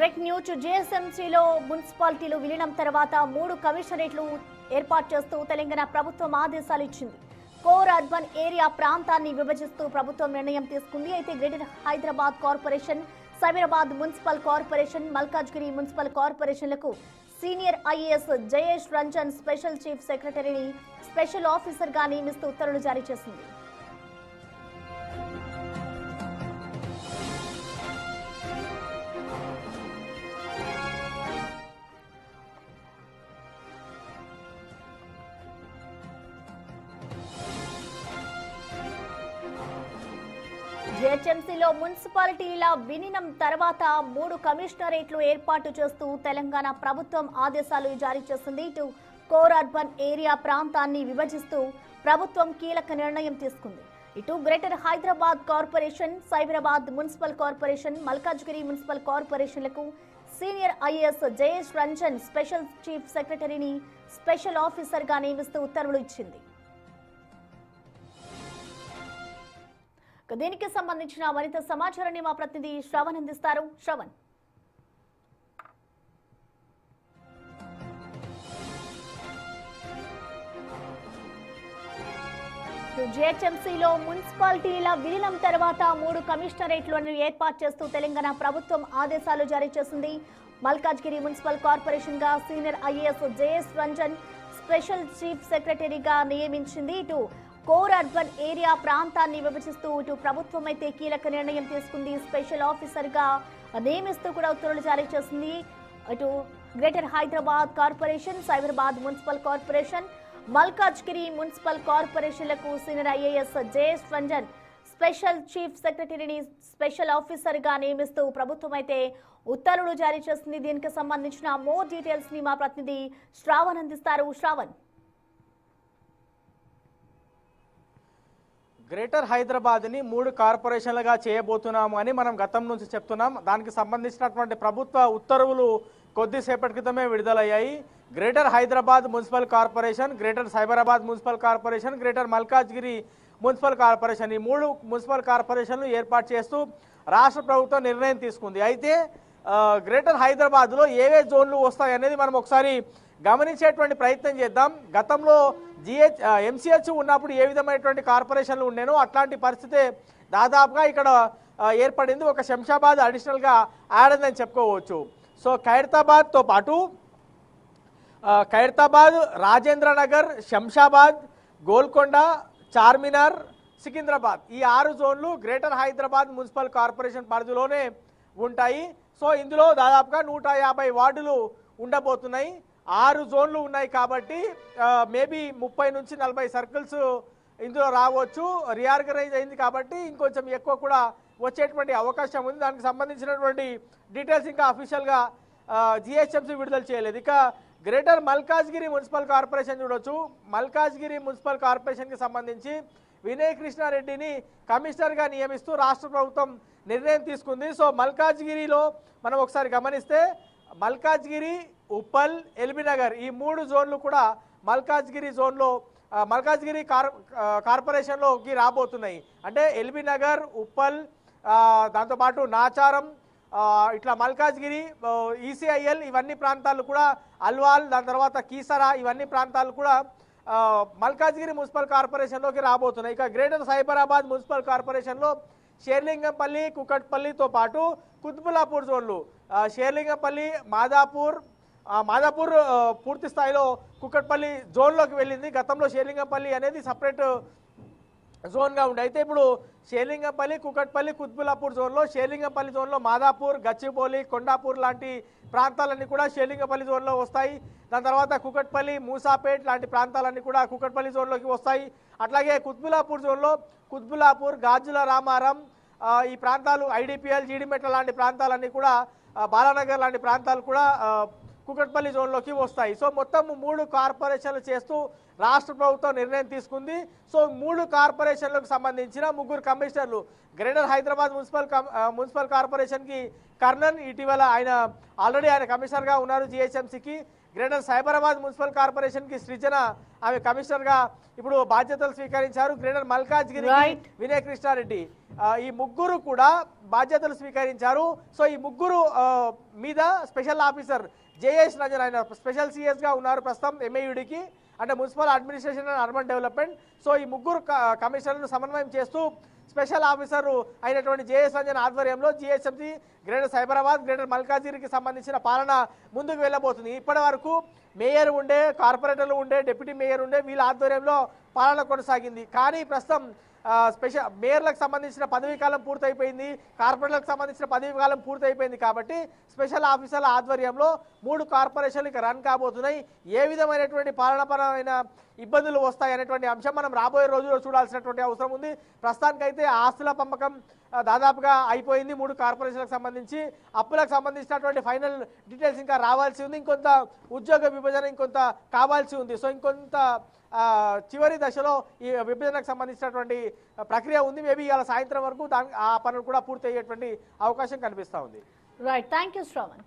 Break news జీఎస్ఎంసీలో మున్సిపాలిటీలు విలీనం తర్వాత 3 కమిషనరేట్లు ఏర్పాటు చేస్తూ తెలంగాణ ప్రభుత్వం ఆదేశాలు ఇచ్చింది. కోర్ అర్బన్ ఏరియా ప్రాంతాన్ని విభజిస్తూ ప్రభుత్వం నిర్ణయం తీసుకుంది. అయితే greater Hyderabad corporation, Cyberabad municipal corporation, Malkajgiri municipal కార్పొరేషన్లకు senior IAS Jayesh Ranjan special chief సెక్రటరీని స్పెషల్ ఆఫీసర్గా నియమిస్తూ ఉత్తర్వులు జారీ చేసింది. జీహెచ్ఎంసీలో మున్సిపాలిటీల విలీనం తర్వాత 3 కమిషనరేట్లు ఏర్పాటు చేస్తూ తెలంగాణ ప్రభుత్వం ఆదేశాలు జారీ చేసింది. ఇటు కోర్ అర్బన్ ఏరియా ప్రాంతాన్ని విభజిస్తూ ప్రభుత్వం కీలక నిర్ణయం తీసుకుంది. ఇటు greater Hyderabad corporation, Cyberabad municipal corporation, Malkajgiri municipal కార్పొరేషన్లకు senior IAS Jayesh Ranjan special chief సెక్రటరీని స్పెషల్ ఆఫీసర్గా నియమిస్తూ ఉత్తర్వులు ఇచ్చింది. దీనికి సంబంధించిన మరింత సమాచారాన్ని మా ప్రతినిధి శ్రవణ్ అందిస్తారు. శ్రవణ్, జీహెచ్ఎంసీలో మున్సిపాలిటీల విలీనం తర్వాత 3 కమిషనరేట్లను ఏర్పాటు చేస్తూ తెలంగాణ ప్రభుత్వం ఆదేశాలు జారీ చేసింది. మల్కాజ్గిరి మున్సిపల్ కార్పొరేషన్ గా senior IAS Jayesh Ranjan special chief సెక్రటరీగా నియమించింది. ఇటు కోర్ అర్బన్ ఏరియా ప్రాంతాన్ని విభజిస్తూ ఇటు ప్రభుత్వం అయితే కీలక నిర్ణయం తీసుకుంది. స్పెషల్ ఆఫీసర్ గా నియమిస్తూ కూడా ఉత్తర్వులు జారీ చేసింది. ఇటు greater Hyderabad corporation, Cyberabad municipal corporation, Malkajgiri municipal కార్పొరేషన్లకు senior IAS Jayesh Ranjan special chief సెక్రటరీని స్పెషల్ ఆఫీసర్ గా నియమిస్తూ ప్రభుత్వం అయితే ఉత్తర్వులు జారీ చేసింది. దీనికి సంబంధించిన మోర్ డీటెయిల్స్ ని మా ప్రతినిధి శ్రావణ్ అందిస్తారు. శ్రావణ్, గ్రేటర్ హైదరాబాద్ని 3 కార్పొరేషన్లుగా చేయబోతున్నాము అని మనం గతం నుంచి చెప్తున్నాం. దానికి సంబంధించినటువంటి ప్రభుత్వ ఉత్తర్వులు కొద్దిసేపటి క్రితమే విడుదలయ్యాయి. Greater Hyderabad municipal corporation, greater Cyberabad municipal corporation, greater Malkajgiri municipal corporation, ఈ 3 మున్సిపల్ కార్పొరేషన్లు ఏర్పాటు చేస్తూ రాష్ట్ర ప్రభుత్వం నిర్ణయం తీసుకుంది. అయితే గ్రేటర్ హైదరాబాద్లో ఏవే జోన్లు వస్తాయి అనేది మనం ఒకసారి గమనించేటువంటి ప్రయత్నం చేద్దాం. గతంలో ఎంసీహెచ్ ఉన్నప్పుడు ఏ విధమైనటువంటి కార్పొరేషన్లు ఉండేనో అట్లాంటి పరిస్థితి దాదాపుగా ఇక్కడ ఏర్పడింది. ఒక శంషాబాద్ అడిషనల్గా యాడ్ అయిందని చెప్పుకోవచ్చు. సో ఖైరతాబాద్తో పాటు ఖైరతాబాద్, రాజేంద్రనగర్, శంషాబాద్, గోల్కొండ, చార్మినార్, సికింద్రాబాద్, ఈ 6 జోన్లు గ్రేటర్ హైదరాబాద్ మున్సిపల్ కార్పొరేషన్ పరిధిలోనే ఉంటాయి. సో ఇందులో దాదాపుగా 150 వార్డులు ఉండబోతున్నాయి. 6 జోన్లు ఉన్నాయి కాబట్టి మేబీ 30 నుంచి 40 సర్కిల్స్ ఇందులో రావచ్చు. రీఆర్గనైజ్ అయింది కాబట్టి ఇంకొంచెం ఎక్కువ కూడా వచ్చేటువంటి అవకాశం ఉంది. దానికి సంబంధించినటువంటి డీటెయిల్స్ ఇంకా అఫీషియల్గా జిహెచ్ఎంసీ విడుదల చేయలేదు. ఇక గ్రేటర్ మల్కాజ్గిరి మున్సిపల్ కార్పొరేషన్ చూడొచ్చు. మల్కాజ్గిరి మున్సిపల్ కార్పొరేషన్కి సంబంధించి వినయ్ కృష్ణారెడ్డిని కమిషనర్గా నియమిస్తూ రాష్ట్ర ప్రభుత్వం నిర్ణయం తీసుకుంది. సో మల్కాజ్గిరిలో మనం ఒకసారి గమనిస్తే మల్కాజ్గిరి, ఉప్పల్, ఎల్బీనగర్, ఈ 3 జోన్లు కూడా మల్కాజ్గిరి జోన్లో మల్కాజ్గిరి కార్పొరేషన్లోకి రాబోతున్నాయి. అంటే ఎల్బీనగర్, ఉప్పల్, దాంతోపాటు నాచారం, ఇట్లా మల్కాజ్గిరి, ఈసీఐఎల్, ఇవన్నీ ప్రాంతాలు కూడా, అల్వాల్, దాని తర్వాత కీసరా, ఇవన్నీ ప్రాంతాలు కూడా మల్కాజ్గిరి మున్సిపల్ కార్పొరేషన్లోకి రాబోతున్నాయి. ఇక గ్రేటర్ సైబరాబాద్ మున్సిపల్ కార్పొరేషన్లో షేర్లింగంపల్లి, కుకట్పల్లితో పాటు కుత్బులాపూర్ జోన్లు, షేర్లింగంపల్లి, మాదాపూర్ పూర్తి స్థాయిలో కుకట్పల్లి జోన్లోకి వెళ్ళింది. గతంలో షేర్లింగంపల్లి అనేది సపరేట్ జోన్గా ఉండే. అయితే ఇప్పుడు షేర్లింగంపల్లి, కుకట్పల్లి, కుత్బులాపూర్ జోన్లో, షేర్లింగంపల్లి జోన్లో మాదాపూర్, గచ్చిబౌలి, కొండాపూర్ లాంటి ప్రాంతాలన్నీ కూడా షేర్లింగంపల్లి జోన్లో వస్తాయి. దాని తర్వాత కుకట్పల్లి, మూసాపేట్ లాంటి ప్రాంతాలన్నీ కూడా కుకట్పల్లి జోన్లోకి వస్తాయి. అట్లాగే కుత్బులాపూర్ జోన్లో కుత్బులాపూర్, గాజుల రామారం, ఈ ప్రాంతాలు, ఐడిపిఎల్, జీడిమెట్ల లాంటి ప్రాంతాలన్నీ కూడా, బాలానగర్ లాంటి ప్రాంతాలు కూడా కుకట్పల్లి జోన్లోకి వస్తాయి. సో మొత్తం 3 కార్పొరేషన్లు చేస్తూ రాష్ట్ర ప్రభుత్వం నిర్ణయం తీసుకుంది. సో 3 కార్పొరేషన్లకు సంబంధించిన 3 కమిషనర్లు గ్రేటర్ హైదరాబాద్ మున్సిపల్ కార్పొరేషన్కి కర్ణన్, ఇటీవల ఆల్రెడీ ఆయన కమిషనర్గా ఉన్నారు జిహెచ్ఎంసీకి. గ్రేటర్ సైబరాబాద్ మున్సిపల్ కార్పొరేషన్కి సృజన ఆమె కమిషనర్గా ఇప్పుడు బాధ్యతలు స్వీకరించారు. గ్రేటర్ మల్కాజ్గిరి వినయ్ కృష్ణారెడ్డి ఈ 3 కూడా బాధ్యతలు స్వీకరించారు. సో ఈ 3 మీద స్పెషల్ ఆఫీసర్ జేఎస్ రంజన్ ఆయన స్పెషల్ సిఎస్గా ఉన్నారు ప్రస్తుతం ఎంఏయుడికి, అంటే municipal administration and urban development. So ఈ 3 కమిషనర్లను సమన్వయం చేస్తూ స్పెషల్ ఆఫీసర్ అయినటువంటి జేఎస్ రంజన్ ఆధ్వర్యంలో జిహెచ్ఎంసీ గ్రేటర్ సైబరాబాద్, గ్రేటర్ మల్కాజ్గిరికి సంబంధించిన పాలన ముందుకు వెళ్ళబోతుంది. ఇప్పటి వరకు మేయర్ ఉండే, కార్పొరేటర్లు ఉండే, డిప్యూటీ మేయర్ ఉండే, వీళ్ళ ఆధ్వర్యంలో పాలన కొనసాగింది. కానీ ప్రస్తుతం స్పెషల్ మేయర్లకు సంబంధించిన పదవీ కాలం పూర్తయిపోయింది, కార్పొరేట్లకు సంబంధించిన పదవీ కాలం పూర్తయిపోయింది. కాబట్టి స్పెషల్ ఆఫీసర్ల ఆధ్వర్యంలో 3 కార్పొరేషన్లు ఇక రన్ కాబోతున్నాయి. ఏ విధమైనటువంటి పాలనాపరమైన ఇబ్బందులు వస్తాయి అనేటువంటి అంశం మనం రాబోయే రోజుల్లో చూడాల్సినటువంటి అవసరం ఉంది. ప్రస్తుతానికైతే ఆస్తుల పంపకం దాదాపుగా అయిపోయింది 3 కార్పొరేషన్లకు సంబంధించి. అప్పులకు సంబంధించినటువంటి ఫైనల్ డీటెయిల్స్ ఇంకా రావాల్సి ఉంది. ఇంకొంత ఉద్యోగ విభజన ఇంకొంత కావాల్సి ఉంది. సో ఇంకొంత చివరి దశలో ఈ విభజనకు సంబంధించినటువంటి ప్రక్రియ ఉంది. మేబీ ఇవాళ సాయంత్రం వరకు ఆ పనులు కూడా పూర్తి అయ్యేటువంటి అవకాశం కనిపిస్తూ ఉంది. Right, thank you Shravan.